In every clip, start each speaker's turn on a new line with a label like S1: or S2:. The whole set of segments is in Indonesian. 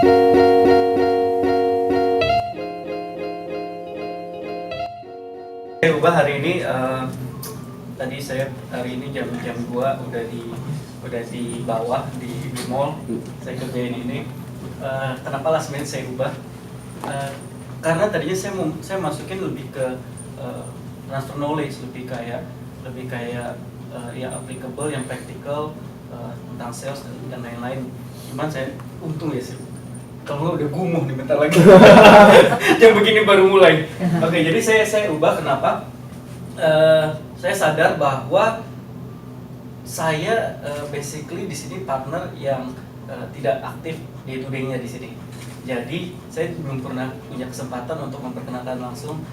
S1: Saya ubah hari ini, tadi saya hari ini jam 2 udah di bawah di mall. Saya kerjain ini. Kenapa last minute saya ubah? Karena tadinya saya masukin lebih ke transfer knowledge, lebih kayak yang applicable, yang practical, tentang sales dan lain-lain. Cuman saya untung ya sih. Kalau nggak udah gumuh nih bentar lagi. Yang begini baru mulai. Oke, jadi saya ubah kenapa? Saya sadar bahwa saya basically di sini partner yang tidak aktif day to day-nya di sini. Jadi saya belum pernah punya kesempatan untuk memperkenalkan langsung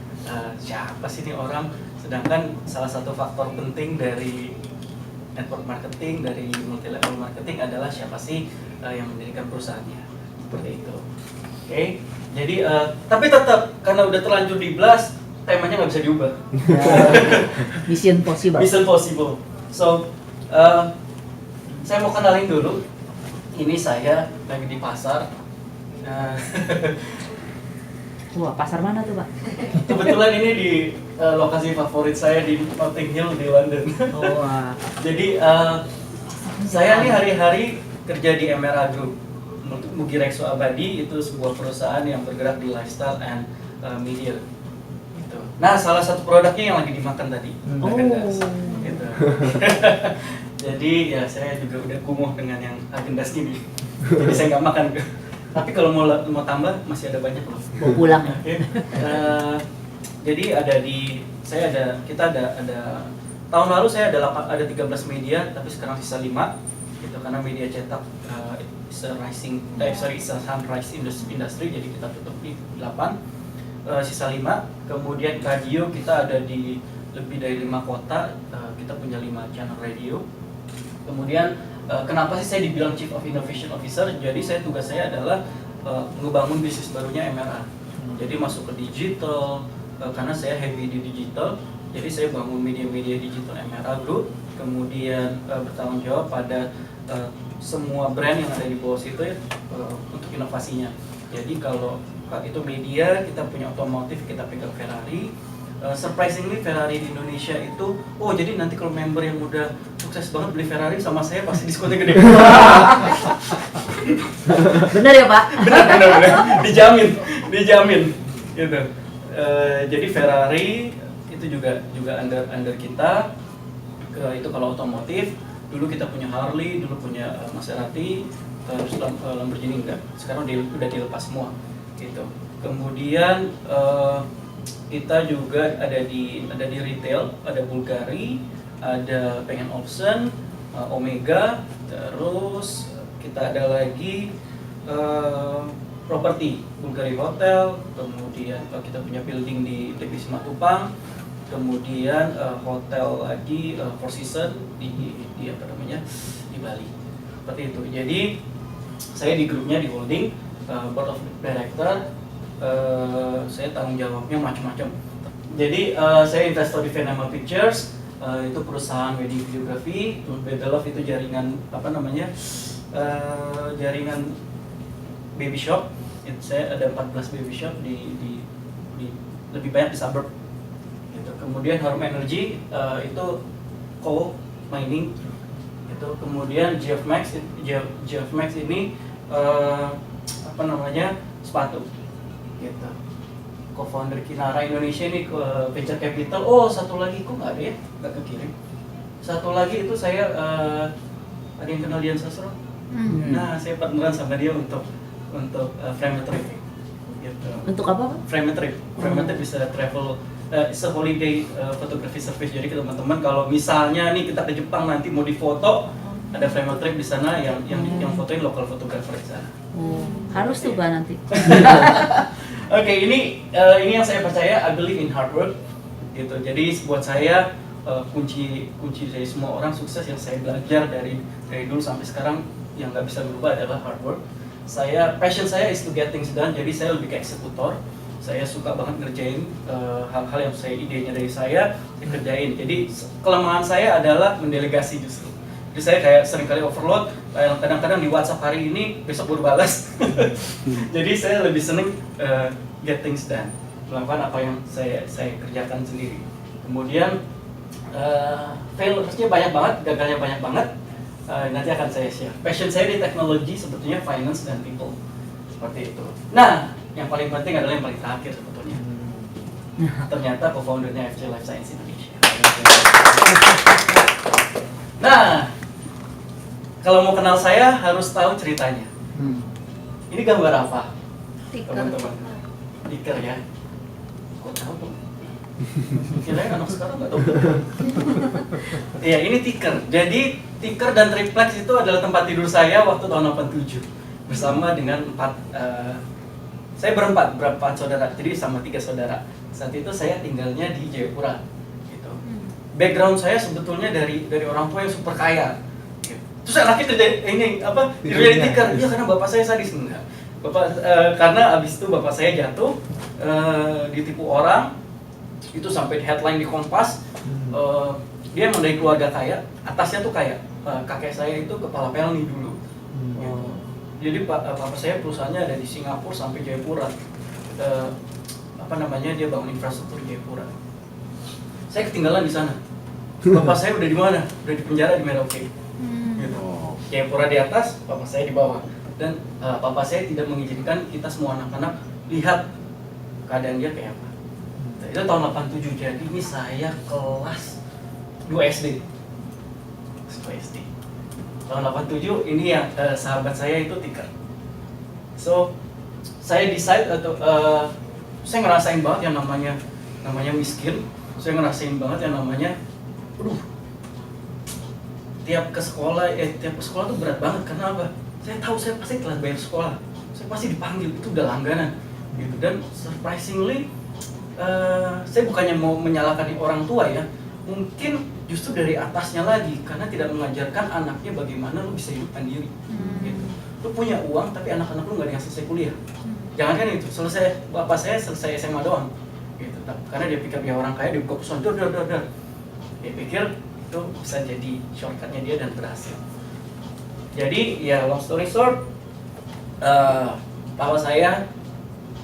S1: siapa sih ini orang. Sedangkan salah satu faktor penting dari network marketing, dari multi level marketing adalah siapa sih yang mendirikan perusahaannya. Seperti itu. Oke. Jadi tapi tetap karena udah terlanjur di blast, temanya nggak bisa diubah.
S2: Mission possible.
S1: Mission possible. So saya mau kenalin dulu. Ini saya lagi di pasar.
S2: Wah, pasar mana tuh, Pak?
S1: Kebetulan ini di lokasi favorit saya di Notting Hill di London.
S2: Oh, wah.
S1: Jadi saya nih hari-hari kerja di MRA Group. Mugirexo Abadi itu sebuah perusahaan yang bergerak di lifestyle and media. Gitu. Nah, salah satu produknya yang lagi dimakan tadi. Agendas. Gitu. Jadi ya saya juga udah kumuh dengan yang agendas gini. Jadi saya nggak makan. Tapi kalau mau tambah masih ada banyak loh.
S2: Mau pulang ya.
S1: Okay. Jadi kita ada tahun lalu saya ada 13 media, tapi sekarang sisa 5 gitu karena media cetak it's a sunrise industry, jadi kita tutup di 8, sisa 5. Kemudian radio kita ada di lebih dari 5 kota, kita punya 5 channel radio. Kemudian kenapa sih saya dibilang Chief of Innovation Officer? Jadi tugas saya adalah ngebangun bisnis barunya MRA. Jadi masuk ke digital, karena saya heavy di digital. Jadi saya bangun media-media digital MRA Group. Kemudian bertanggung jawab pada semua brand yang ada di bawah situ ya, untuk inovasinya. Jadi kalau itu media, kita punya otomotif, kita pegang Ferrari. Surprisingly Ferrari di Indonesia itu, jadi nanti kalau member yang udah sukses banget beli Ferrari sama saya pasti diskonnya gede.
S2: Bener ya, Pak?
S1: Bener. Dijamin gitu. Jadi Ferrari itu juga under kita. Itu kalau otomotif. Dulu kita punya Harley, dulu punya Maserati, terus Lamborghini enggak. Sekarang udah dilepas semua gitu. Kemudian kita juga ada di retail, ada Bulgari, ada Bang & Olufsen, Omega, terus kita ada lagi properti Bulgari Hotel, kemudian kita punya building di Divisi Matupang, kemudian hotel lagi Four Seasons di Bali. Seperti itu. Jadi saya di grupnya di holding, board of director, saya tanggung jawabnya macam-macam. Jadi saya investor di Venema Pictures, itu perusahaan wedding videography. Bedelove itu jaringan jaringan baby shop. Saya ada 14 baby shop di lebih banyak di suburb. Gitu. Kemudian Harum Energy itu coal mining. Itu kemudian Geofmax ini sepatu. Gitu. Co-founder Kinara Indonesia ini ke venture capital. Satu lagi kok nggak ada ya, nggak kekirim. Satu lagi itu saya ada yang kenal Dian Sastro. Nah, saya partneran sama dia untuk Frametrip. Gitu.
S2: Untuk apa, Pak?
S1: Frametrip bisa travel, it's a holiday photography service. Jadi teman-teman kalau misalnya nih kita ke Jepang nanti mau difoto, ada Frametrip di sana yang fotoin lokal fotografer di sana.
S2: Harus tuh, Pak, nanti.
S1: Oke, ini yang saya percaya, I believe in hard work, gitu. Jadi buat saya kunci dari semua orang sukses yang saya belajar dari dulu sampai sekarang yang nggak bisa berubah adalah hard work. Passion saya is to get things done, jadi saya lebih ke eksekutor. Saya suka banget ngerjain hal-hal yang idenya dari saya dikerjain. Jadi kelemahan saya adalah mendelegasi justru. Jadi saya kayak seringkali overload, kadang-kadang di WhatsApp hari ini besok baru balas. Jadi saya lebih seneng get things done, melakukan apa yang saya kerjakan sendiri. Kemudian failure-nya banyak banget, gagalnya banyak banget. Nanti akan saya share. Passion saya di teknologi sebetulnya finance dan people, seperti itu. Nah, yang paling penting adalah yang paling terakhir sebetulnya. Ternyata co-foundernya FJ Life Science Indonesia. Nah, kalau mau kenal saya harus tahu ceritanya. Ini gambar apa, teman-teman? Ticker ya. Kok tahu tuh? Kirain anak sekarang nggak tahu. Iya, ini ticker. Jadi ticker dan triplex itu adalah tempat tidur saya waktu tahun 87 bersama dengan saya berempat saudara. Jadi sama 3 saudara. Saat itu saya tinggalnya di Jayapura. Gitu. Background saya sebetulnya dari orang tua yang super kaya. Gitu. Terus anaknya tidurnya di ticker. Iya, karena bapak saya sadis. Enggak. Karena abis itu bapak saya jatuh, ditipu orang. Itu sampai headline di Kompas. Dia emang dari keluarga kaya, atasnya tuh kaya. Kakek saya itu kepala Pelni dulu. Gitu. Jadi papa saya perusahaannya ada di Singapura sampai Jayapura. Dia bangun infrastruktur Jayapura. Saya ketinggalan di sana. Bapak saya udah di mana? Udah di penjara di Merauke. Gitu. Jayapura di atas, papa saya di bawah. Dan papa saya tidak mengizinkan kita semua anak-anak lihat keadaan dia kayak apa. Itu tahun 87, jadi ini saya kelas 2 SD. Tahun 87 ini yang sahabat saya itu ticker. So, saya decide saya ngerasain banget yang namanya miskin. Saya ngerasain banget yang namanya tiap ke sekolah tuh berat banget. Karena apa? Saya tahu saya pasti telat bayar sekolah. Saya pasti dipanggil, itu udah langganan gitu. Dan surprisingly saya bukannya mau menyalahkan orang tua ya, mungkin justru dari atasnya lagi, karena tidak mengajarkan anaknya bagaimana lu bisa hidup mandiri. Gitu. Lu punya uang tapi anak-anak lu nggak ada yang selesai kuliah. Jangan kan itu, bapak saya selesai SMA doang. Gitu. Karena dia pikir dia orang kaya, dia buka perusahaan, dia pikir itu bisa jadi shortcutnya dia dan berhasil. Jadi ya long story short, bapak saya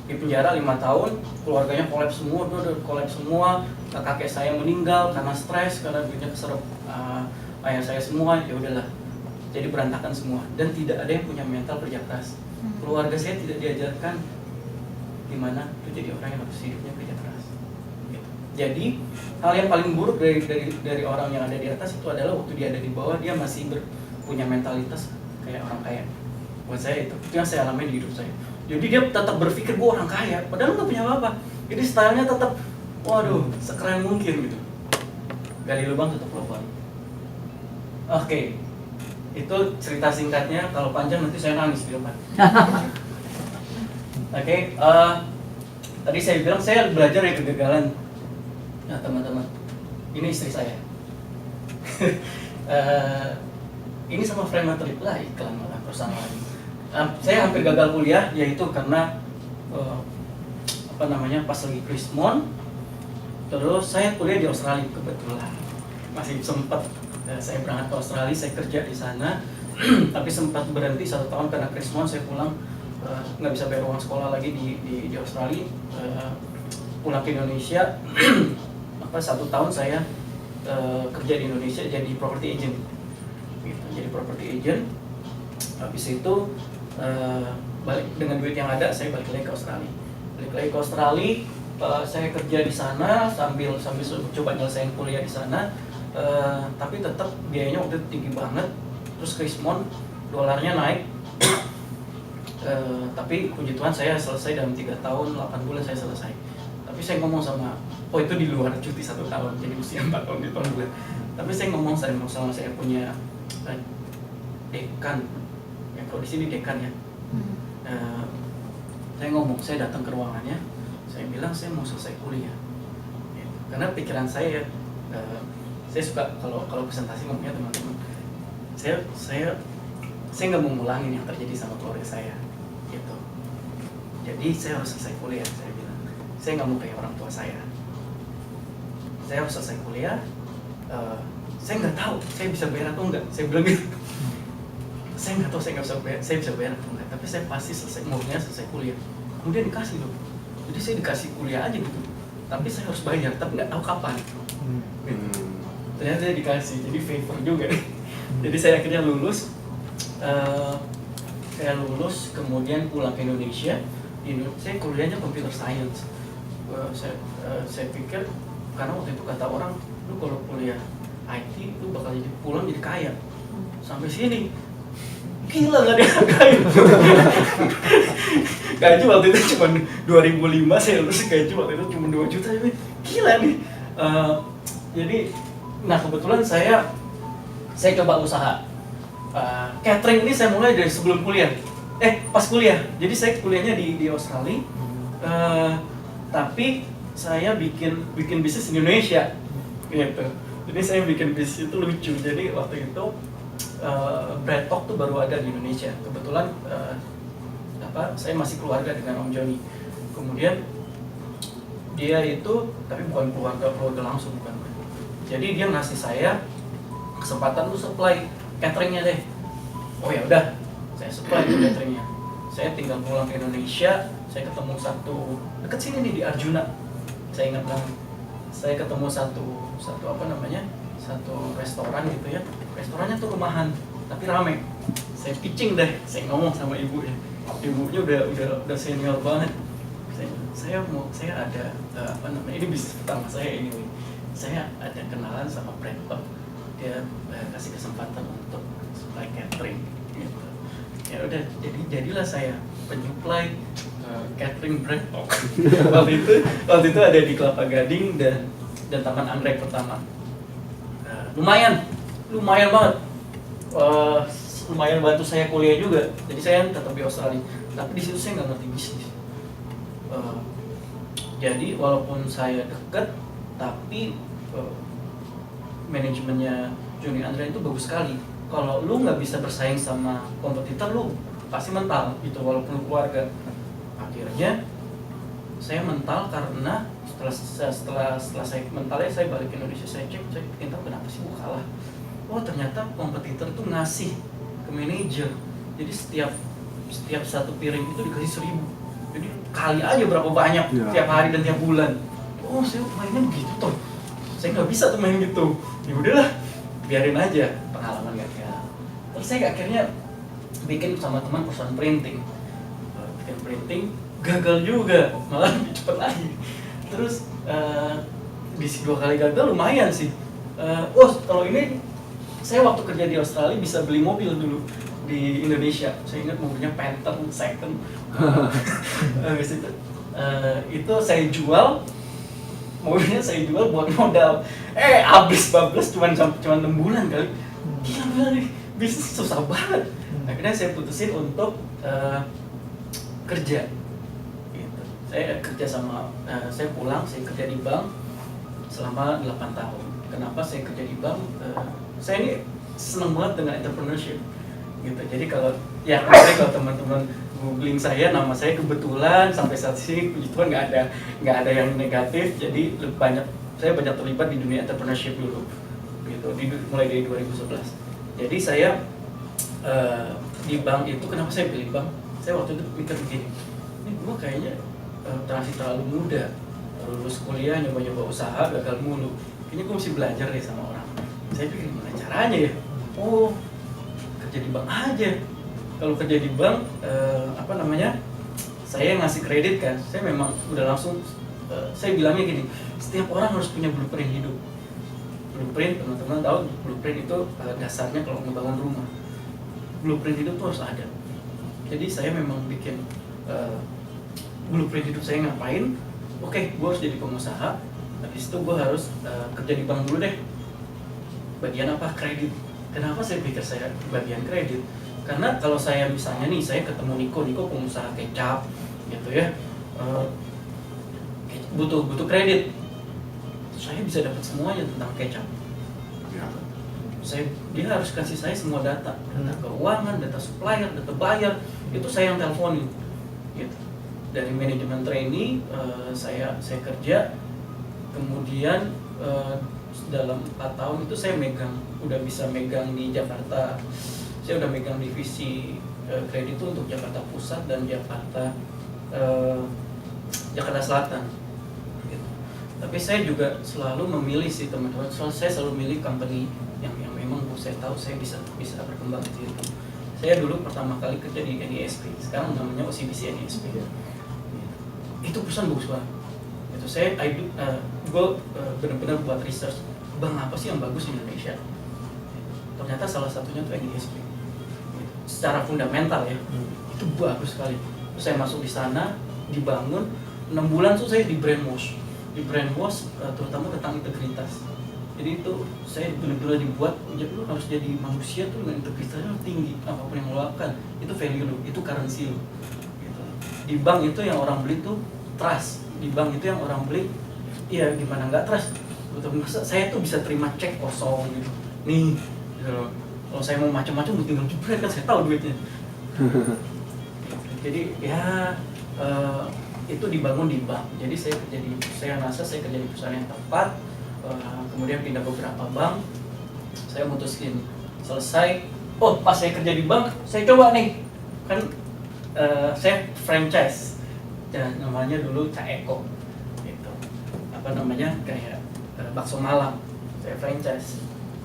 S1: di penjara 5 tahun, keluarganya kolaps semua, kakek saya meninggal karena stres, karena duitnya keserap ayah saya semua, ya udahlah, jadi berantakan semua, dan tidak ada yang punya mental kerja keras. Keluarga saya tidak diajarkan gimana itu jadi orang yang harus hidupnya kerja keras. Gitu. Jadi hal yang paling buruk dari orang yang ada di atas itu adalah waktu dia ada di bawah, dia masih punya mentalitas kayak orang kaya. Buat saya itu yang saya alami di hidup saya. Jadi dia tetap berpikir gue orang kaya, padahal nggak punya apa-apa. Jadi stylenya tetap, waduh, sekeren mungkin gitu. Gali lubang tutup lubang. Oke, itu cerita singkatnya. Kalau panjang nanti saya nangis di depan. Oke, tadi saya bilang saya belajar dari kegagalan. Nah teman-teman, ini istri saya. Ini sama Frematrip lah, iklan malah perusahaan lain. Saya hampir gagal kuliah, yaitu karena pas lagi Krismon. Terus saya kuliah di Australia kebetulan, masih sempat saya berangkat ke Australia, saya kerja di sana, tapi sempat berhenti 1 tahun karena Krismon. Saya pulang, nggak bisa bayar uang sekolah lagi di Australia, pulang ke Indonesia. 1 tahun saya kerja di Indonesia jadi property agent, gitu. Jadi property agent. Habis itu balik dengan duit yang ada, saya balik lagi ke Australia. Saya kerja di sana sambil coba nyelesain kuliah di sana, tapi tetap biayanya waktu itu tinggi banget. Terus Krismon dolarnya naik, tapi puji Tuhan saya selesai dalam 3 tahun 8 bulan saya selesai. Tapi saya ngomong sama, itu di luar cuti 1 tahun, jadi usia 4 tahun di tahun bulan. Tapi saya ngomong sama saya punya dekan. Kalau di sini dekan ya, saya ngomong, saya datang ke ruangannya, saya bilang saya mau selesai kuliah, karena pikiran saya suka kalau presentasi ngomongnya teman-teman, saya nggak mau ngulangin yang terjadi sama keluarga saya, gitu. Jadi saya harus selesai kuliah, saya bilang, saya nggak mau kayak orang tua saya harus selesai kuliah. Saya nggak tahu saya bisa bayar atau enggak, saya bilang gitu. saya nggak tahu, saya nggak bisa bayar, saya bisa bayar atau enggak, tapi saya pasti selesai kuliah. Kemudian dikasih loh, jadi saya dikasih kuliah aja gitu, tapi saya harus bayar, tapi nggak tahu kapan. Gitu. Ternyata saya dikasih, jadi favor juga. Jadi saya akhirnya lulus, kemudian pulang ke Indonesia. Saya kuliahnya computer science. Saya pikir, karena waktu itu kata orang, lu kalau kuliah IT lu bakal pulang jadi kaya. Sampai sini gila nggak ada kaya. Gaji waktu itu cuma 2005, saya lulus gaji waktu itu cuma 2 juta. Gila nih. Jadi nah kebetulan saya coba usaha catering ini. Saya mulai dari sebelum kuliah, pas kuliah. Jadi saya kuliahnya di Australia, tapi saya bikin bisnis di Indonesia gitu. Jadi saya bikin bisnis itu lucu. Jadi waktu itu Bread Talk tuh baru ada di Indonesia. Kebetulan saya masih keluarga dengan Om Joni. Kemudian dia itu, tapi bukan keluarga langsung, bukan. Jadi dia ngasih saya kesempatan tuh supply cateringnya deh. Oh ya udah, saya supply tuh cateringnya. Saya tinggal pulang ke Indonesia, saya ketemu satu deket sini nih di Arjuna. Saya ingat banget. Saya ketemu satu satu restoran gitu ya. Restorannya tuh rumahan, tapi rame. Saya pitching deh, saya ngomong sama ibunya. Ibunya udah senior banget. Saya ada ini bisnis pertama saya ini. Saya ada kenalan sama Bread Talk. Dia kasih kesempatan untuk supply catering gitu. Ya udah, jadilah saya penyuplai catering Bread Talk. waktu itu ada di Kelapa Gading dan Taman Anggrek pertama. Lumayan banget. Lumayan bantu saya kuliah juga. Jadi saya tetap di Australia, tapi di situ saya nggak ngerti bisnis. Jadi walaupun saya dekat, tapi manajemennya Joni Andrea itu bagus sekali. Kalau lu nggak bisa bersaing sama kompetitor, lu pasti mental gitu, walaupun keluarga. Akhirnya saya mental karena setelah saya mentalnya, saya balik ke Indonesia, saya cek, saya ingin tahu kenapa sih gua kalah. Oh ternyata kompetitor tuh ngasih ke manajer. Jadi setiap satu piring itu dikasih 1.000. Jadi kali aja berapa banyak tiap hari dan tiap bulan. Oh saya mainnya begitu toh. Saya nggak bisa tuh main gitu. Ya udahlah, biarin aja, pengalaman gak ya. Terus saya akhirnya bikin sama teman perusahaan printing. Bikin printing gagal juga, malah lebih cepet lagi. Terus di 2 kali gagal lumayan sih. Kalau ini saya waktu kerja di Australia bisa beli mobil dulu di Indonesia. Saya ingat mobilnya Panther second. Habis itu saya jual. Mobilnya saya jual buat modal. Habis bablas cuma 6 bulan kali. Gila nih, bisnis susah banget. Akhirnya saya putusin untuk kerja. Gitu. Saya kerja saya pulang, saya kerja di bank selama 8 tahun. Kenapa saya kerja di bank? Saya ini seneng banget dengan entrepreneurship. Gitu. Jadi kalau teman-teman googling saya, nama saya kebetulan sampai saat ini puji Tuhan nggak ada yang negatif. Jadi saya banyak terlibat di dunia entrepreneurship dulu, gitu. Mulai dari 2011. Jadi saya di bank itu, kenapa saya pilih bank? Saya waktu itu mikir begini, ini gue kayaknya terlalu muda, lulus kuliah nyoba usaha gagal mulu. Kayaknya gue mesti belajar deh sama orang. Saya pikir gimana caranya ya? Kerja di bank aja. Kalau kerja di bank, saya ngasih kredit kan, saya memang udah langsung, saya bilangnya gini, setiap orang harus punya blueprint hidup. Blueprint, teman-teman tahu, blueprint itu dasarnya kalau ngebangun rumah. Blueprint hidup tuh harus ada. Jadi saya memang bikin blueprint hidup saya ngapain. Oke, gue harus jadi pengusaha, habis itu gue harus kerja di bank dulu deh. Bagian apa? Kredit. Kenapa saya pikir saya bagian kredit? Karena kalau saya misalnya nih, saya ketemu Niko pengusaha kecap gitu ya, butuh kredit, saya bisa dapat semuanya tentang kecap. Dia harus kasih saya semua data keuangan, data supplier, data buyer, itu saya yang teleponin gitu. Dari manajemen trainee saya kerja, kemudian dalam 4 tahun itu saya udah bisa megang di Jakarta saya udah megang divisi kredit itu untuk Jakarta Pusat dan Jakarta Selatan. Gitu. Tapi saya juga selalu memilih sih teman-teman, saya selalu milih company yang memang saya tahu saya bisa berkembang di situ. Saya dulu pertama kali kerja di NISP, sekarang namanya OCBC NISP. Itu perusahaan bagus banget. Itu gue benar-benar buat research, bank apa sih yang bagus di Indonesia? Ternyata salah satunya tuh NISP. Secara fundamental ya, itu bagus sekali. Terus saya masuk di sana, dibangun 6 bulan tuh saya di brainwash, terutama tentang integritas. Jadi itu saya benar-benar dibuat, jadi lu harus jadi manusia tuh dengan integritasnya tinggi, apapun yang lo lakukan, itu value lu, itu currency lu. Gitu. Di bank itu yang orang beli tuh trust, di bank itu yang orang beli, iya gimana nggak trust? Betul, masa saya tuh bisa terima cek kosong gitu, nih, gitu. Kalau saya mau macam-macam tinggal jebret kan saya tahu duitnya. Jadi ya itu dibangun di bank. Jadi saya rasa saya kerja di perusahaan yang tepat. Kemudian pindah beberapa bank, saya mutusin selesai. Oh, pas saya kerja di bank, saya coba nih, kan saya franchise, dan namanya dulu Cak Eko, gitu. Apa namanya kayak bakso Malang, saya franchise.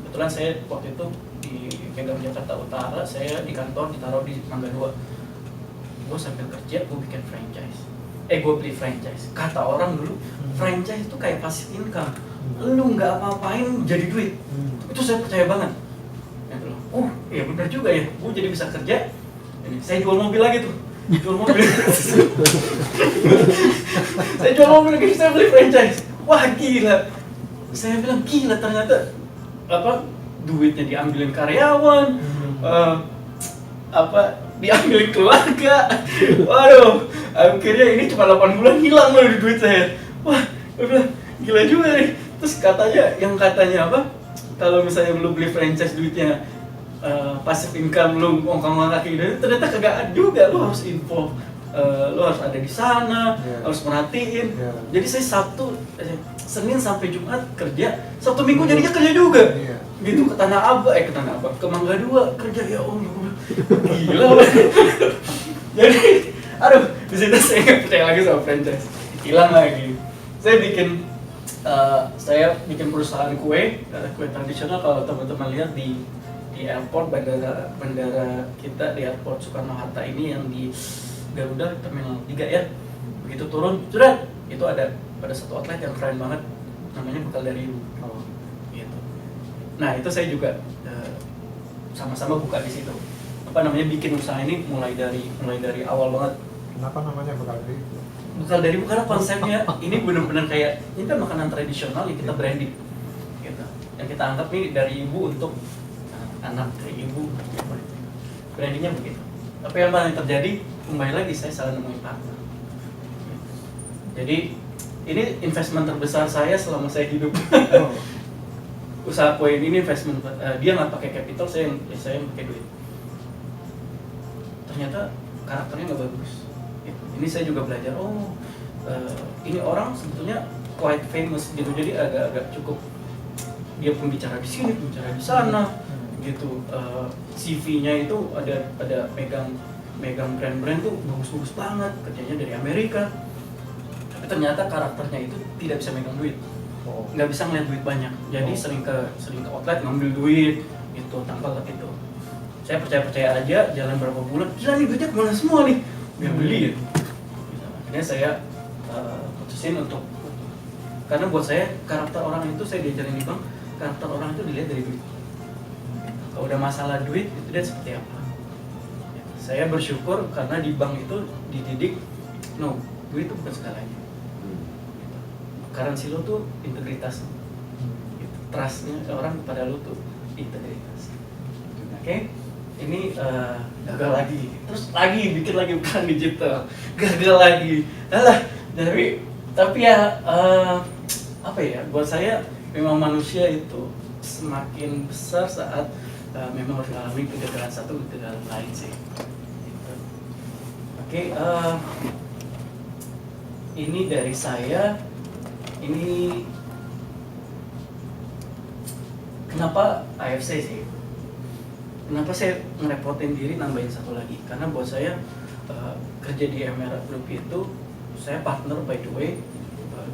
S1: Kebetulan saya waktu itu di pegang Jakarta Utara, saya di kantor ditaruh di Mangga 2. Gue sambil kerja, gue bikin franchise. Gue beli franchise. Kata orang dulu, franchise itu kayak passive income. Lu nggak apa-apain jadi duit. Itu saya percaya banget. Iya benar juga ya. Gue jadi bisa kerja. Ini saya jual mobil lagi tuh. Saya jual mobil lagi, saya beli franchise. Wah gila. Saya bilang gila, ternyata duitnya diambilin karyawan, diambilin keluarga. Waduh, akhirnya ini cuma 8 bulan hilang loh duit saya. Wah, gue bilang gila juga nih. Terus yang katanya kalau misalnya lu beli franchise duitnya passive income, lu ngongkong kaki gitu, ternyata kagak ada juga. Lu harus info, lu harus ada di sana, harus merhatiin. Jadi saya Senin sampai Jumat kerja, Sabtu Minggu jadinya kerja juga. Gitu ke Tanah Abang, ke Mangga 2 kerja, ya Allah, gila banget. Jadi, di situ saya nggak percaya lagi sama franchise, hilang lagi. Saya bikin perusahaan kue tradisional. Kalau teman-teman lihat di airport, bandara kita di airport Soekarno-Hatta ini yang di Garuda Terminal 3 ya, begitu turun, sudah itu ada satu outlet yang keren banget, namanya Bekal Dari Ibu. Gitu. Nah itu saya juga sama-sama buka di situ. Bikin usaha ini mulai dari awal banget.
S3: Kenapa namanya Bekal Dari Ibu?
S1: Bekal Dari Ibu karena konsepnya ini benar-benar kayak ini kan makanan tradisional yang kita branding, gitu. Yang kita anggap nih dari ibu untuk anak, dari ibu, brandingnya begitu. Tapi yang paling terjadi, kembali lagi saya salah nemuin partner. Jadi ini investment terbesar saya selama saya hidup. Usaha kue ini investment, dia nggak pakai capital, saya yang pakai duit. Ternyata karakternya nggak bagus. Ini saya juga belajar, ini orang sebetulnya quite famous gitu, jadi agak cukup, dia pun bicara di sini, bicara di sana, gitu. CV-nya itu ada megang brand-brand tuh bagus-bagus banget, kerjanya dari Amerika. Tapi ternyata karakternya itu tidak bisa megang duit, nggak bisa ngeliat duit banyak, jadi sering ke outlet ngambil duit, itu tangkal gitu. Saya percaya aja, jalan berapa bulan, gila nih duitnya kemana semua nih, biar beli gitu. Akhirnya saya putusin untuk, karena buat saya karakter orang itu, saya diajarin di bank, karakter orang itu dilihat dari duit. Kalau udah masalah duit, itu dia seperti apa. Saya bersyukur karena di bank itu dididik, duit itu bukan segalanya. Currency lo tuh integritas, trustnya orang kepada lo tuh integritas. Oke? Ini gagal lagi, terus bikin lagi bukan digital, gagal lagi. Tapi ya buat saya memang manusia itu semakin besar saat memang harus mengalami kegagalan satu, kegagalan lain sih. Gitu. Oke, ini dari saya. Ini kenapa AFC sih? kenapa saya ngerepotin diri nambahin satu lagi? Karena buat saya kerja di Emera Group itu, saya partner by the way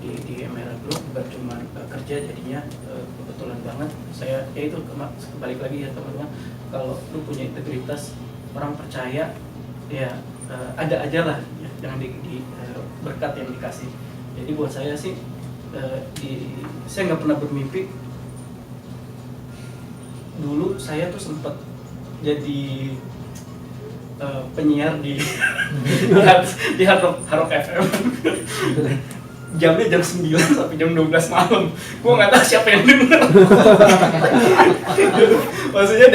S1: di Emera Group, bukan cuma kerja, jadinya kebetulan banget saya ya itu balik lagi ya teman-teman, kalau lu punya integritas, orang percaya ya ada aja lah ya, yang berkat yang dikasih. Jadi buat saya sih saya nggak pernah bermimpi. Dulu saya tuh sempat jadi penyiar di di Hard Rock FM. Jamnya jam 9 sampai jam 12 malam. Gua nggak tahu siapa yang denger. Maksudnya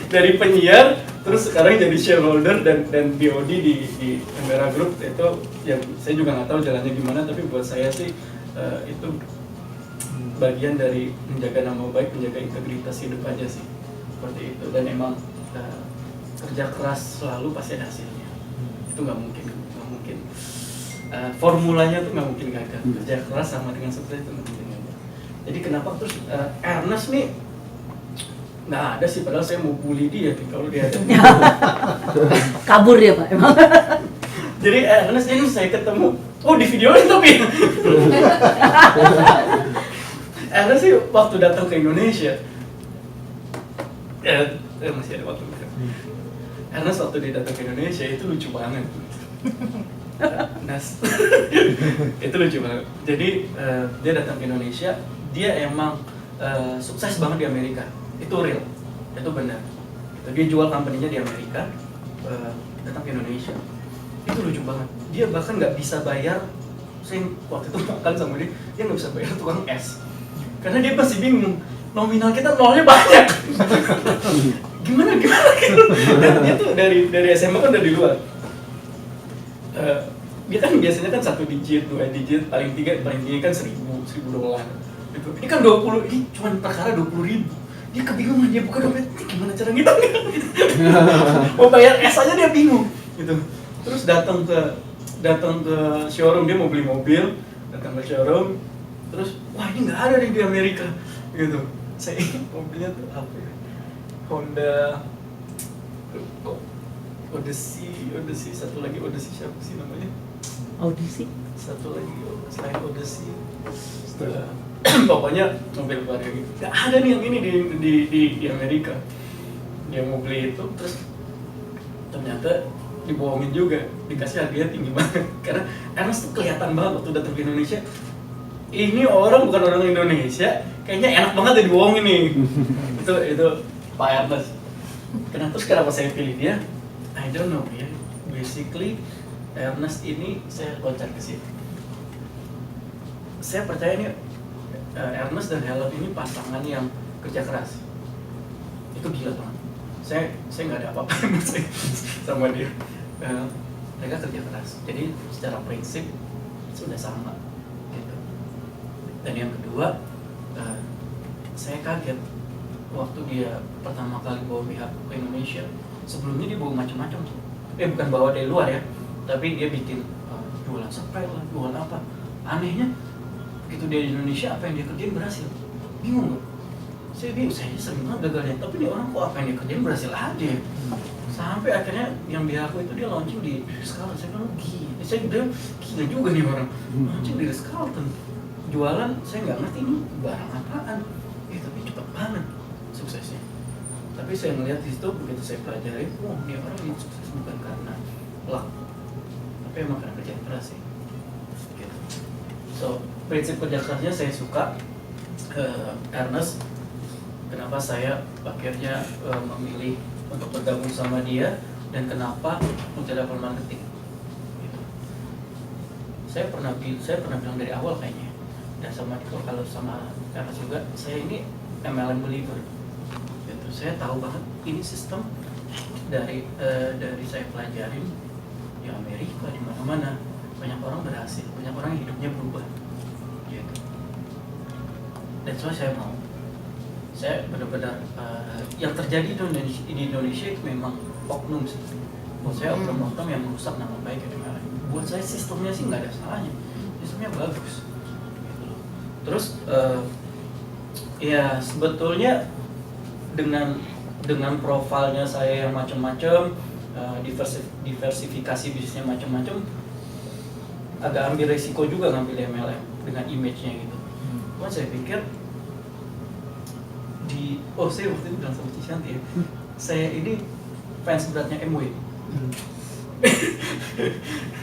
S1: dari penyiar terus sekarang jadi shareholder dan BOD di Emera Group itu yang saya juga nggak tahu jalannya gimana, tapi buat saya sih itu bagian dari menjaga nama baik, menjaga integritas hidup aja sih, seperti itu. Dan emang kerja keras selalu pasti ada hasilnya, itu nggak mungkin formulanya tuh nggak mungkin gagal. Kerja keras sama dengan sukses itu nggak mungkin gagal. Jadi kenapa terus Ernest nih nggak ada sih, padahal saya mau bully dia nih kalau dia ada.
S2: Kabur ya Pak emang.
S1: Jadi Ernest ini saya ketemu, di videoin tapi. Ernest sih waktu datang ke Indonesia, masih ada waktu. Ernest waktu dia datang ke Indonesia itu lucu banget. Nas, itu lucu banget. Jadi dia datang ke Indonesia, dia emang sukses banget di Amerika. Itu real, itu benar. Dia jual company-nya di Amerika, datang ke Indonesia. Itu lucu banget. Dia bahkan nggak bisa bayar. Saya waktu itu makan sama dia nggak bisa bayar tukang es. Karena dia masih bingung, nominal kita nolnya banyak. gimana gitu. Dia tuh dari SMA kan dari luar. Dia kan biasanya kan 1 digit, 2 digit, paling tinggi kan 1.000 dolar. Gitu. Ini kan 20, ini cuma perkara 20.000. Dia kebingungan, dia buka dompet, gimana cara ngitung? Mau bayar es aja dia bingung. Gitu. Terus datang ke showroom, dia mau beli mobil, datang ke showroom, terus wah ini nggak ada nih di Amerika, gitu. Saya mobilnya tuh apa ya? Honda Odyssey, satu lagi Odyssey siapa sih namanya?
S2: Audisi.
S1: Satu lagi selain Odyssey. Pokoknya mobil baru gitu. Nggak ada nih yang ini di Amerika. Dia mau beli itu, terus ternyata dibohongin juga, dikasih harganya tinggi banget. Karena Ernest tuh kelihatan banget waktu datang ke Indonesia, ini orang bukan orang Indonesia, kayaknya enak banget dibohongin nih. itu Pak Ernest. Kenapa saya pilih dia? I don't know ya. Basically Ernest ini saya loncat ke situ. Saya percaya nih Ernest dan Helen ini pasangan yang kerja keras. Itu gila banget. Saya nggak ada apa-apa sama dia. Mereka kerja keras. Jadi secara prinsip sudah sama. Gitu. Dan yang kedua, saya kaget waktu dia pertama kali bawa pihak ke Indonesia. Sebelumnya dia bawa macam-macam tuh. Bukan bawa dari luar ya, tapi dia bikin jualan spray lah, jualan apa. Anehnya, begitu dia di Indonesia, apa yang dia kerjain berhasil. Bingung gak? Saya bingung, saya sering banget gagalnya, tapi ini orang kok apa yang dia kerjain berhasil aja. Sampai akhirnya yang dia aku itu dia launching di Ritz-Carlton. Saya bilang, gila. Saya bilang, gila juga nih orang. Launching di Ritz-Carlton. Jualan, saya nggak ngerti ini barang apaan. Tapi cepat banget suksesnya. Tapi saya melihat di situ, begitu saya pelajari, wah ini orang yang sukses bukan karena luck, tapi emang karena kerja keras sih. Gitu. So, prinsip kerja kerasnya saya suka. Ernest, kenapa saya akhirnya memilih untuk bergabung sama dia, dan kenapa Multilevel Marketing. Gitu. Saya pernah bilang dari awal kayaknya, dan kalau sama Ernest juga, saya ini MLM believer. Gitu. Saya tahu banget ini sistem dari saya pelajarin di Amerika, di mana-mana banyak orang berhasil, banyak orang yang hidupnya berubah. Gitu. That's why saya mau. Saya benar-benar yang terjadi di Indonesia itu memang oknum sih. Buat saya oknum-oknum yang merusak nama baik MLM. Buat saya sistemnya sih nggak ada salahnya, sistemnya bagus. Gitu. Terus ya sebetulnya dengan dengan profilnya saya yang macam-macam, diversifikasi bisnisnya macam-macam, agak ambil resiko juga ngambil MLM dengan image-nya gitu. Cuman saya pikir saya waktu itu bilang sama Cishanti ya, saya ini fans beratnya MW.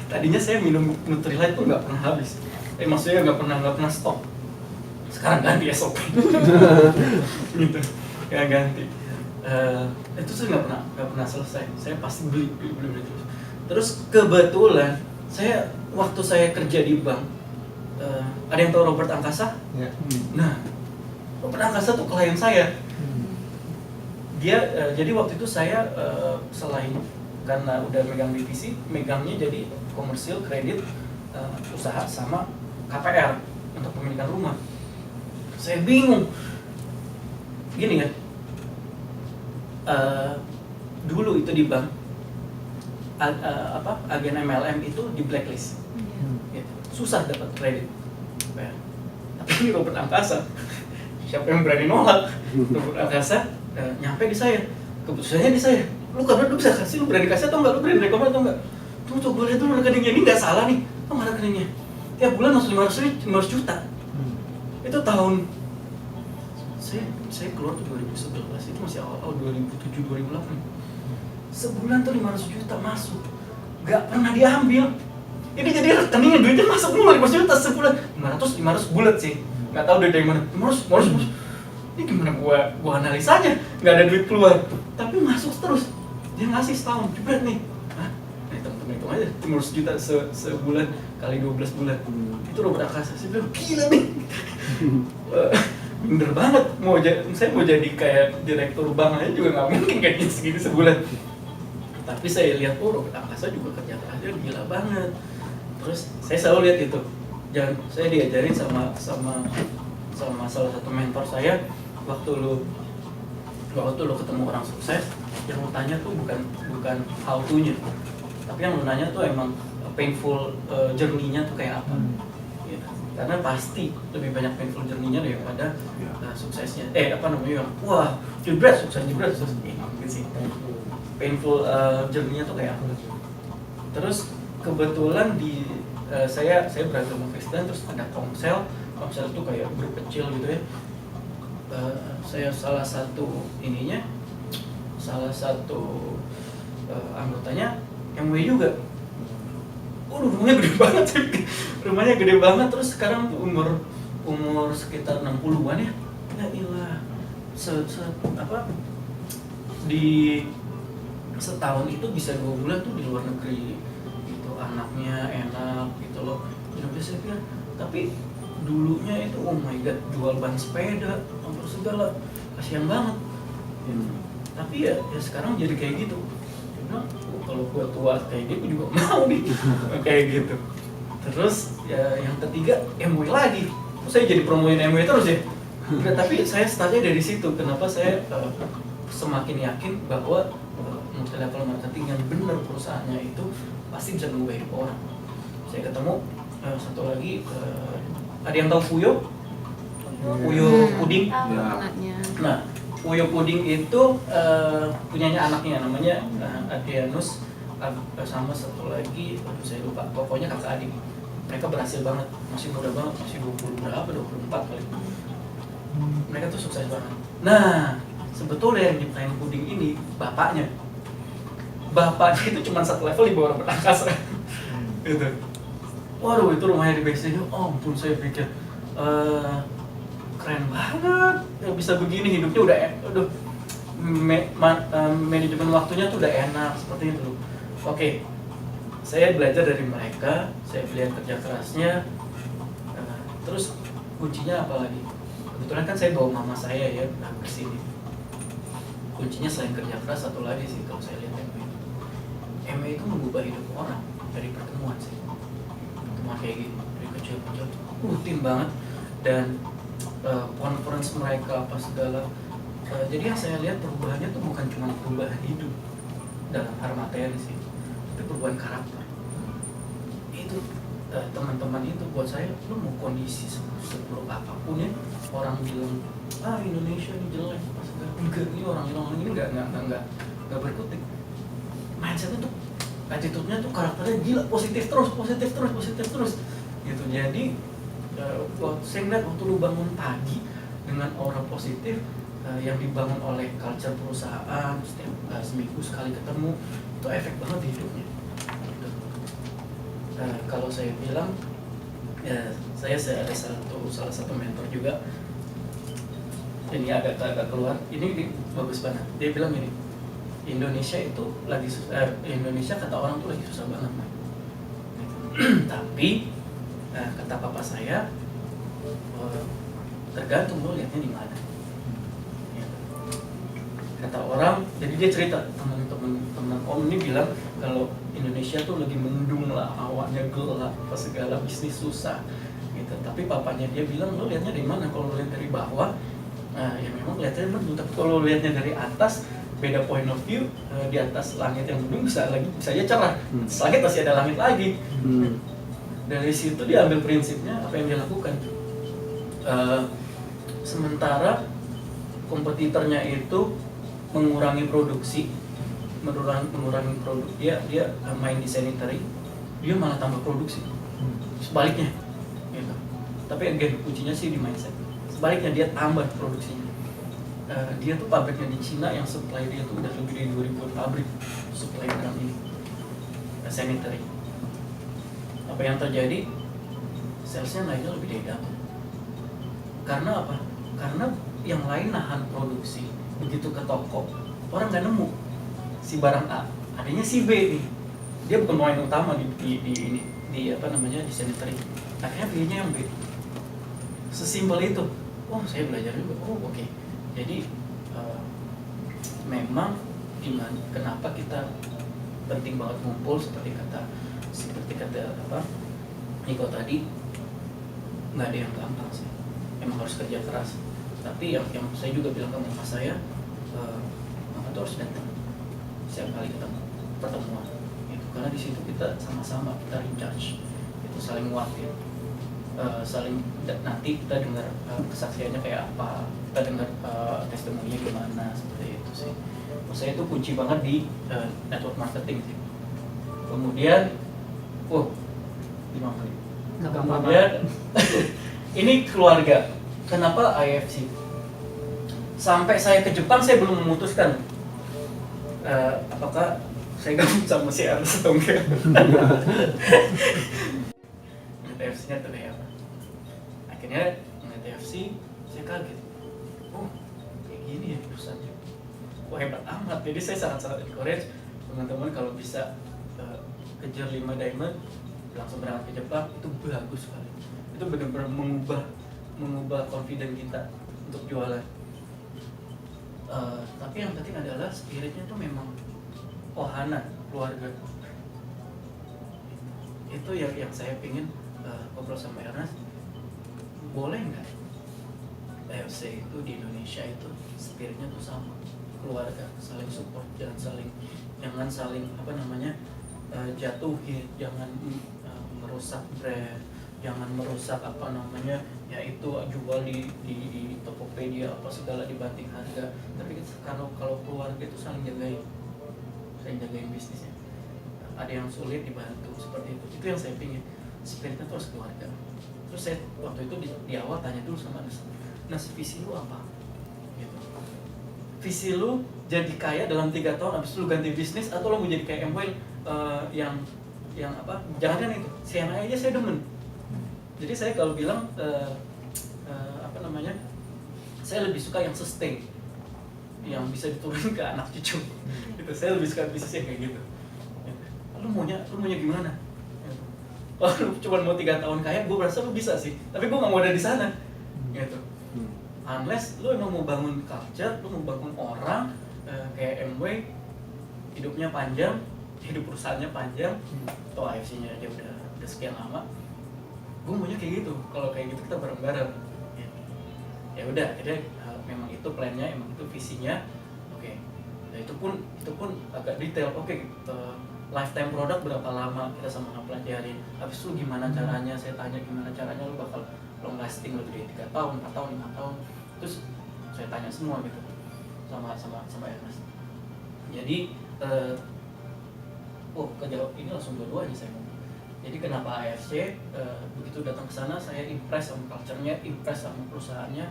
S1: Tadinya saya minum Nutrilite tuh nggak pernah habis, maksudnya nggak pernah stop. Sekarang ganti SOP, gitu, ya ganti. Itu tuh nggak pernah selesai. Saya pasti beli terus. Terus kebetulan waktu saya kerja di bank, ada yang tahu Robert Angkasa?
S3: Ya.
S1: Nah, Robert Angkasa tuh klien saya. Dia jadi waktu itu saya selain karena udah megang divisi, megangnya jadi komersil, kredit, usaha sama KPR untuk pemilikan rumah. Saya bingung. Gini kan, dulu itu di bank agen MLM itu di blacklist, gitu. Susah dapat kredit. Tapi ini Robert Angkasa, siapa yang berani nolak? Robert Angkasa nyampe di saya, keputusannya di saya. Lu bisa kasih, lu berani kasih atau enggak? Lu berani rekomend atau enggak? Tuh gue lihat dulu rekeningnya, ini nggak salah nih. Mana rekeningnya? Tiap bulan masuk 500 juta. Itu tahun saya keluar tuh 2011, itu masih awal 2007 2008. Sebulan tuh 500 juta masuk, nggak pernah diambil. Ini jadi rekeningnya duitnya masuk mulu 500 juta sebulan, 500 bulat sih, nggak tahu dari mana. 500. Ini gimana gua analisanya? Nggak ada duit keluar, tapi masuk terus. Dia ngasih setahun, jebret nih. Hitung aja 500 juta sebulan kali 12 bulan. Itu Robert Angkasa. Saya bilang gila nih. Bener banget. Saya mau jadi kayak direktur bank aja juga nggak mungkin kayak segini sebulan. Tapi saya lihat Robert Angkasa juga kerja kerasnya gila banget. Terus saya selalu lihat itu. Saya diajarin sama salah satu mentor saya, waktu lu ketemu orang sukses, yang lu tanya tuh bukan how to-nya, tapi yang lu nanya tuh emang painful journey-nya tuh kayak apa. Gitu. Karena pasti lebih banyak painful journey-nya daripada suksesnya. Wah, jebret sukses gitu sih. Painful journey-nya tuh kayak apa. Terus kebetulan saya beragama Kristen, terus ada komsel itu kayak grup kecil gitu ya. Saya salah satu anggotanya MW juga. Rumahnya gede banget sih. Rumahnya gede banget, terus sekarang tuh umur sekitar 60-an ya. Ya ilah. Di setahun itu bisa 2 bulan tuh di luar negeri gitu, anaknya enak gitu loh. Jadi saya pikir, tapi dulunya itu oh my god, jual ban sepeda hampir segala, kasihan banget. Tapi ya sekarang jadi kayak gitu. Karena kalau gua tua kayak gitu juga mau nih kayak gitu. Terus ya yang ketiga MW lagi. Terus saya jadi promoin MW terus ya. Tapi saya startnya dari situ. Kenapa saya semakin yakin bahwa multi level marketing yang benar perusahaannya itu pasti bisa mengubah hidup orang. Saya ketemu satu lagi, ada yang tahu Puyo Puding? Nah, Puyo Puding itu punyanya anaknya, namanya Adrianus, sama satu lagi, saya lupa, pokoknya kakak adik. Mereka berhasil banget, masih muda banget, masih 24 kali. Mereka tuh sukses banget. Nah, sebetulnya yang nyiptain puding ini bapaknya itu cuma satu level di bawah Robert Angkasa. Gitu. Waduh, itu rumahnya di backstage. Oh ampun, saya pikir keren banget ya, bisa begini hidupnya, udah manajemen waktunya tuh udah enak seperti itu. Oke, saya belajar dari mereka, saya lihat kerja kerasnya. Terus kuncinya apa lagi? Kebetulan kan saya bawa mama saya ya ke sini. Kuncinya selain kerja keras, satu lagi sih kalau saya lihat MW itu mengubah hidup orang dari pertemuan sih. Pertemuan kayak gini, dari kecil-kecil rutin banget, dan conference mereka apa segala. Jadi yang saya lihat perubahannya tuh bukan cuma perubahan hidup dalam hal materi sih, tapi perubahan karakter. Itu teman-teman itu buat saya, lu mau kondisi seburuk apapun ya, orang bilang Indonesia ini jelek, enggak, ini orang ini nggak berkutik. Mindsetnya tuh, attitude-nya tuh, karakternya gila, positif terus gitu. Jadi saya ngeliat waktu lu bangun pagi dengan aura positif yang dibangun oleh culture perusahaan, setiap seminggu sekali ketemu, itu efek banget di hidupnya. Kalau saya bilang, saya ada salah satu mentor juga, ini agak keluar, ini bagus banget. Dia bilang gini, Indonesia itu lagi Indonesia kata orang tuh lagi susah banget, man. Tapi kata papa saya, tergantung lo lihatnya di mana. Kata orang, jadi dia cerita, teman-teman om ini bilang kalau Indonesia tuh lagi mendung lah, awalnya gelap, apa segala, bisnis susah gitu. Tapi papanya dia bilang, lo lihatnya dari mana? Kalau lo lihat dari bawah, ya memang kelihatannya mendung. Tapi kalau lo lihatnya dari atas, beda point of view. Di atas langit yang mendung bisa aja cerah, langit masih ada langit lagi. Dari situ dia ambil prinsipnya, apa yang dia lakukan. Sementara kompetitornya itu mengurangi produksi, mengurangi produk, dia main di sanitary, dia malah tambah produksi. Sebaliknya gitu. Tapi again, kuncinya sih di mindset. Sebaliknya dia tambah produksinya. Dia tuh pabriknya di Cina yang supply dia tuh udah lebih dari 2000 pabrik supply barang ini, sanitary. Apa yang terjadi? Salesnya naiknya lebih dari double. Karena apa? Karena yang lain nahan produksi, begitu ke toko orang nggak nemu si barang A, adanya si B nih. Dia bukan pemain utama di apa namanya, di sanitary. Akhirnya belinya yang B. Sesimpel itu. Oh, saya belajar juga. Oh, oke. Jadi memang kenapa kita penting banget ngumpul, seperti kata apa Niko tadi, nggak ada yang gampang sih. Emang harus kerja keras. Tapi yang saya juga bilang ke mama saya, mama tuh harus datang setiap kali ketemu pertemuan. Gitu. Karena di situ kita sama-sama kita recharge, itu saling nguatin, saling nanti kita dengar kesaksiannya kayak apa, kita dengar testimoninya gimana, seperti itu sih. Menurut saya itu kunci banget di network marketing sih. Kemudian, 5 menit. Kemudian ini keluarga. Kenapa IFC? Sampai saya ke Jepang saya belum memutuskan apakah saya gabung sama si Ernst atau enggak. IFC-nya tuh kayak apa? Akhirnya ngeliat IFC, saya kaget. Oh, kayak gini ya perusahaannya. Wah, hebat amat. Jadi saya sangat-sangat encourage teman-teman kalau bisa kejar 5 diamond, langsung berangkat ke Jepang, itu bagus sekali. Itu benar-benar mengubah confidence kita untuk jualan. Tapi yang penting adalah spiritnya tuh memang ohana, keluarga. Itu yang saya pingin ngobrol sama Ernest. Boleh nggak AFC itu di Indonesia itu spiritnya tuh sama, keluarga, saling support, jangan saling apa namanya, jatuhin, jangan merusak brand, jangan merusak apa namanya, yaitu jual di Tokopedia apa segala dibanting harga. Tapi kalau keluarga itu saling jagain bisnisnya. Ada yang sulit dibantu seperti itu. Itu yang saya pingin. Spiritnya itu harus keluarga. Terus saya waktu itu di awal tanya dulu sama Nas, visi lu apa? Gitu. Visi lu jadi kaya dalam 3 tahun, abis itu lu ganti bisnis, atau lu mau jadi kayak MW yang apa? Jangan itu. CNA aja saya demen. Jadi saya kalau bilang apa namanya, saya lebih suka yang sustain, yang bisa diturunin ke anak cucu. Gitu. Saya lebih suka bisnisnya kayak gitu. Lu maunya gimana? Kalau lu cuma mau 3 tahun kaya, gue berasa lu bisa sih. Tapi gue nggak mau ada di sana. Gitu. Unless lu emang mau bangun culture, lu mau bangun orang kayak MW, hidupnya panjang, hidup perusahaannya panjang, atau AFC-nya dia udah sekian lama. Gue maunya kayak gitu. Kalau kayak gitu kita bareng-bareng. Ya udah, jadi memang itu plannya, emang itu visinya. Oke. Nah itu pun agak detail. Oke, lifetime produk berapa lama kita sama pelajari. Habis itu gimana caranya, saya tanya gimana caranya lu bakal long lasting lebih dari 3 tahun, 4 tahun, 5 tahun. Terus saya tanya semua gitu sama Ernest. Jadi kejawab ini langsung dua-duanya saya ngomong. Jadi kenapa AFC, begitu datang ke sana saya impress sama culture-nya, impress sama perusahaannya,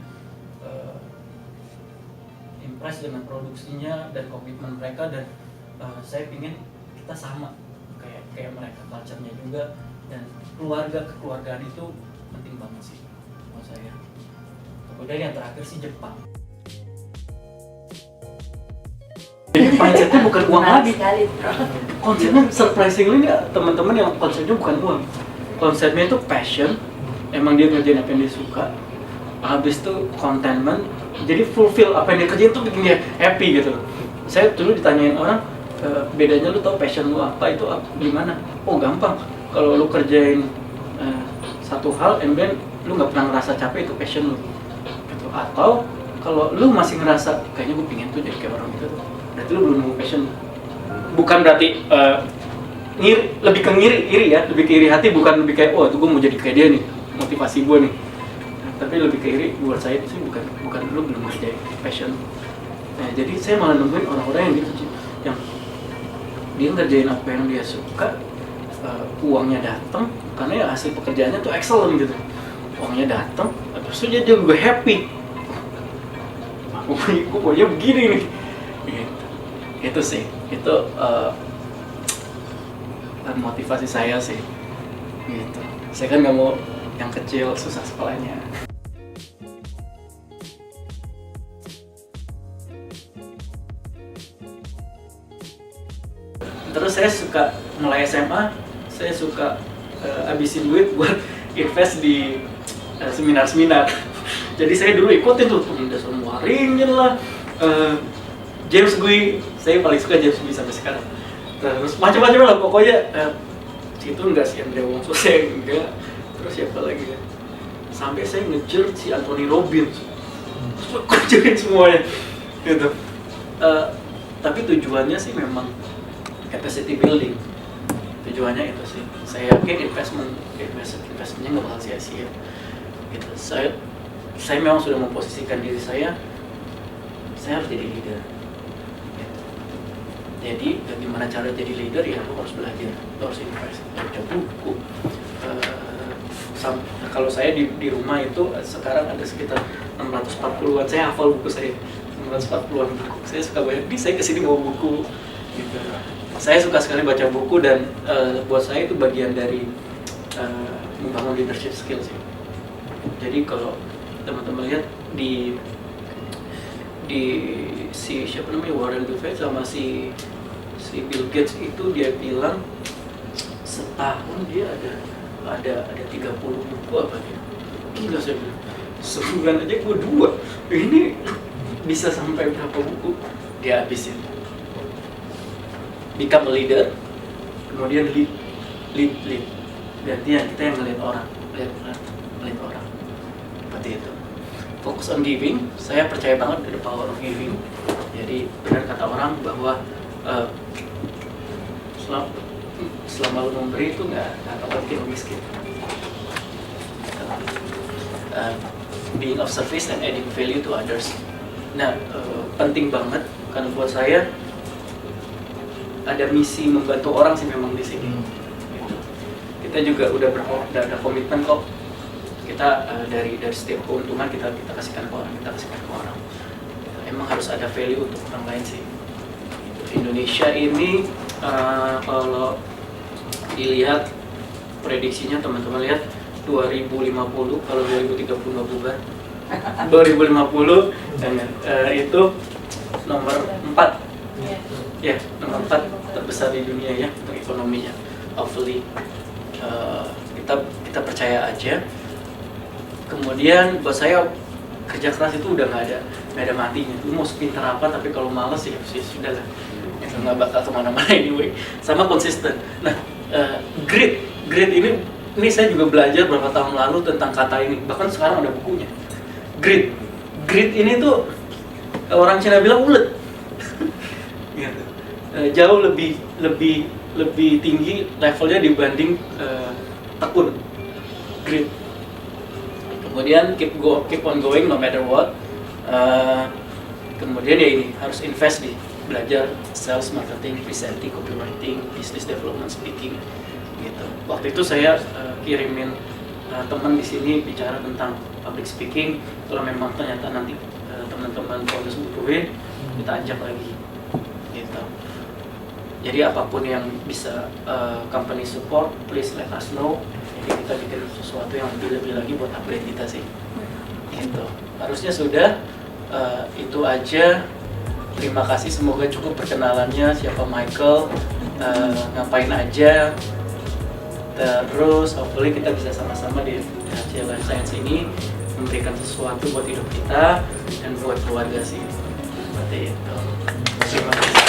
S1: impress dengan produksinya dan komitmen mereka, dan saya pingin kita sama kayak mereka, culture-nya juga, dan kekeluargaan itu penting banget sih menurut saya. Kemudian yang terakhir sih Jepang. Jadi mindsetnya bukan uang lagi. Konsepnya surprisingly teman-teman yang konsepnya bukan uang. Konsepnya itu passion. Emang dia ngerjain apa yang dia suka. Habis itu contentment. Jadi fulfill apa yang dia kerjain tuh bikin dia happy gitu. Saya dulu ditanyain orang, bedanya lu tau passion lu apa, itu gimana? Oh gampang. Kalau lu kerjain satu hal and then lu nggak pernah ngerasa capek, itu passion lu. Gitu. Atau kalau lu masih ngerasa kayaknya gue pingin tuh jadi kayak orang gitu, berarti lu belum nemu passion. Bukan berarti lebih ke iri ya, lebih ke iri hati, bukan lebih kayak tuh gue mau jadi kayak dia nih, motivasi gue nih. Tapi lebih ke iri buat saya itu sih bukan lu belum ngerjain passion. Nah, jadi saya malah nemuin orang-orang yang gitu, yang dia ngerjain apa yang dia suka, uangnya datang karena ya hasil pekerjaannya tuh excellent gitu. Uangnya datang, terus dia juga happy. Pokoknya begini nih. Gitu. Itu sih, itu motivasi saya sih. Gitu. Saya kan nggak mau yang kecil susah sekolahnya. Terus saya suka mulai SMA, saya suka habisin duit buat invest di seminar-seminar. Jadi saya dulu ikutin tuh Dasar Waringin lah, James Gui, saya paling suka James Gui sampai sekarang. Terus macam-macam lah pokoknya. Itu enggak sih Andre Wongso, saya enggak. Terus siapa lagi ya? Sampai saya ngejar si Anthony Robbins, terus kerjain semuanya gitu. Tapi tujuannya sih memang capacity building. Tujuannya itu sih. Saya yakin investmentnya nggak bakal sia-sia. Gitu. Saya memang sudah memposisikan diri saya harus jadi leader. Gitu. Jadi bagaimana cara jadi leader ya, aku harus belajar, aku harus invest, baca buku. Kalau saya di rumah itu sekarang ada sekitar 640-an, saya hafal buku saya, 640-an buku. Saya suka banyak, saya kesini mau buku gitu. Saya suka sekali baca buku, dan buat saya itu bagian dari membangun leadership skill sih. Jadi kalau teman-teman lihat di si siapa namanya Warren Buffett sama si Bill Gates itu, dia bilang setahun dia ada 30 buku apa dia. Gila, saya bilang sebulan aja gue 2, ini bisa sampai berapa buku dia habisin. Become a leader, kemudian lead. Gantian kita yang ngeliat orang, ngeliat orang. Seperti itu. Fokus on giving, saya percaya banget the power of giving. Jadi benar kata orang bahwa selama lu memberi itu nggak akan bikin miskin. Being of service and adding value to others. Nah, penting banget karena buat saya ada misi membantu orang sih memang di sini. Gitu. Kita juga udah ada komitmen kok. Kita dari setiap keuntungan kita kasihkan ke orang, Emang harus ada value untuk orang lain sih. Indonesia ini kalau dilihat prediksinya, teman-teman lihat 2050, kalau 2030 nggak bubar, 2050 itu nomor 4. Ya, nomor 4 terbesar di dunia ya untuk ekonominya. Hopefully kita percaya aja. Kemudian buat saya kerja keras itu udah nggak ada matinya. Lu mau sepintar apa, tapi kalau males ya sudah lah. Itu nggak bakal kemana-mana anyway. Sama konsisten. Nah, grit ini saya juga belajar beberapa tahun lalu tentang kata ini. Bahkan sekarang ada bukunya. Grit ini tuh orang Cina bilang ulet. gitu. Jauh lebih tinggi levelnya dibanding tekun grit. Kemudian keep on going no matter what. Kemudian ya ini harus invest di belajar sales, marketing, presenting, copywriting, business development, speaking gitu. Waktu itu saya kirimin teman di sini bicara tentang public speaking. Kalau memang ternyata nanti teman-teman founders butuhin, kita ajak lagi gitu. Jadi apapun yang bisa company support, please let us know. Jadi kita bikin sesuatu yang lebih lagi buat upgrade kita sih gitu. Harusnya sudah itu aja. Terima kasih, semoga cukup perkenalannya siapa Michael, ngapain aja. Terus hopefully kita bisa sama-sama di HC Life Science ini memberikan sesuatu buat hidup kita dan buat keluarga sih. Seperti itu. Terima kasih.